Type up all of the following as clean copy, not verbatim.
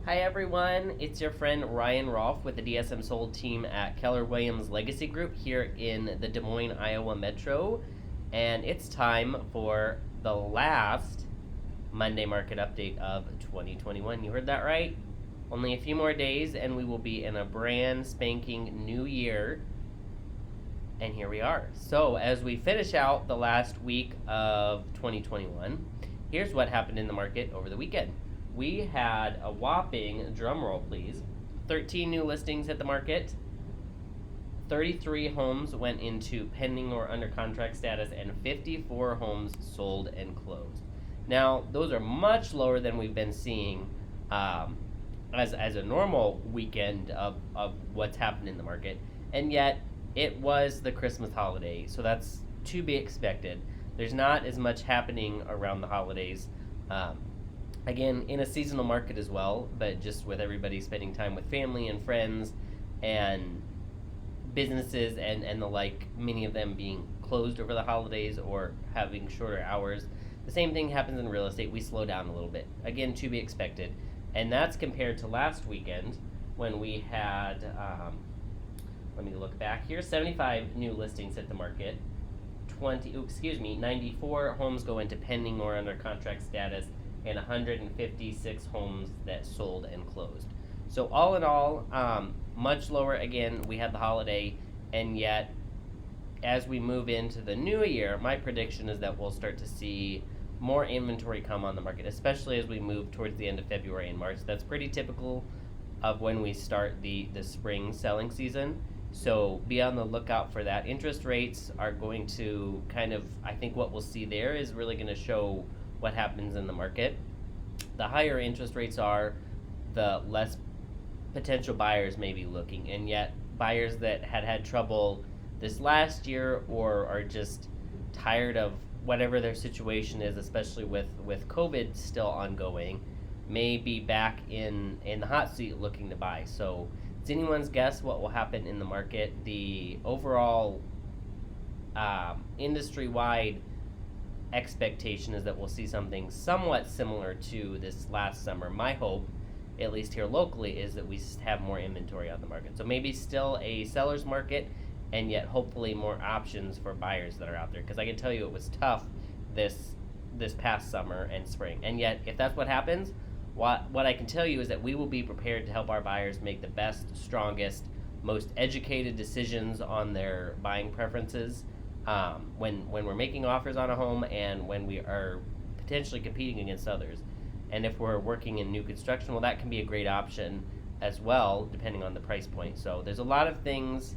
Hi everyone, it's your friend Ryan Rolfe with the dsmSOLD team at Keller Williams Legacy Group here in the Des Moines, Iowa metro, and it's time for the last Monday market update of 2021. You heard that right? Only a few more days and we will be in a brand spanking new year, and here we are. So as we finish out the last week of 2021, here's what happened in the market over the weekend. We had a whopping, drum roll please, 13 new listings hit the market, 33 homes went into pending or under contract status, and 54 homes sold and closed. Now, those are much lower than we've been seeing as a normal weekend of what's happened in the market, and yet it was the Christmas holiday, so that's to be expected. There's not as much happening around the holidays. Again, in a seasonal market as well, but just with everybody spending time with family and friends and businesses and the like, many of them being closed over the holidays or having shorter hours. The same thing happens in real estate. We slow down a little bit. Again, to be expected. And that's compared to last weekend when we had, let me look back here, 75 new listings hit the market. 94 homes go into pending or under contract status, and 156 homes that sold and closed. So all in all, much lower. Again, we had the holiday, and yet as we move into the new year, my prediction is that we'll start to see more inventory come on the market, especially as we move towards the end of February and March. That's pretty typical of when we start the spring selling season. So be on the lookout for that. Interest rates are going to I think what we'll see there is really going to show what happens in the market. The higher interest rates are, the less potential buyers may be looking, and yet buyers that had trouble this last year or are just tired of whatever their situation is, especially with COVID still ongoing, may be back in the hot seat looking to buy. So it's anyone's guess what will happen in the market. The overall industry-wide expectation is that we'll see something somewhat similar to this last summer. My hope, at least here locally, is that we have more inventory on the market. So maybe still a seller's market, and yet hopefully more options for buyers that are out there. Because I can tell you it was tough this past summer and spring. And yet, if that's what happens, what I can tell you is that we will be prepared to help our buyers make the best, strongest, most educated decisions on their buying preferences when we're making offers on a home and when we are potentially competing against others. And if we're working in new construction, well, that can be a great option as well, depending on the price point. So there's a lot of things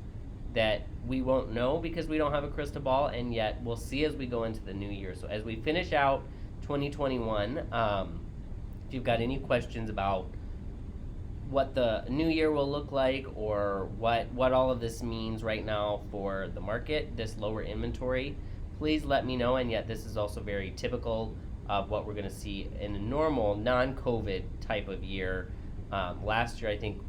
that we won't know because we don't have a crystal ball, and yet we'll see as we go into the new year. So as we finish out 2021, if you've got any questions about what the new year will look like or what all of this means right now for the market, this lower inventory, please let me know. And yet this is also very typical of what we're going to see in a normal non-COVID type of year. Last year I think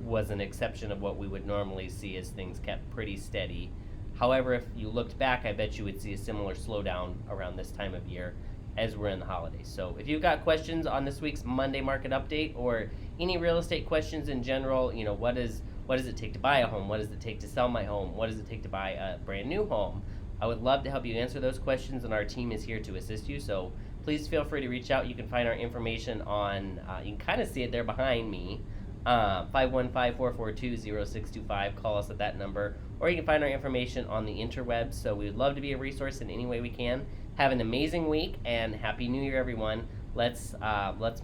was an exception of what we would normally see, as things kept pretty steady. However, if you looked back, I bet you would see a similar slowdown around this time of year as we're in the holidays. So if you've got questions on this week's Monday market update or any real estate questions in general, what does it take to buy a home? What does it take to sell my home? What does it take to buy a brand new home? I would love to help you answer those questions, and our team is here to assist you. So please feel free to reach out. You can find our information on, you can kind of see it there behind me, 515-442-0625. Call us at that number, or you can find our information on the interwebs. So we would love to be a resource in any way we can. Have an amazing week and Happy New Year, everyone. Let's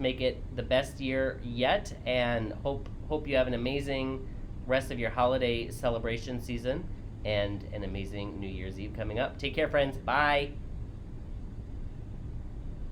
make it the best year yet, and hope you have an amazing rest of your holiday celebration season and an amazing New Year's Eve coming up. Take care, friends. Bye.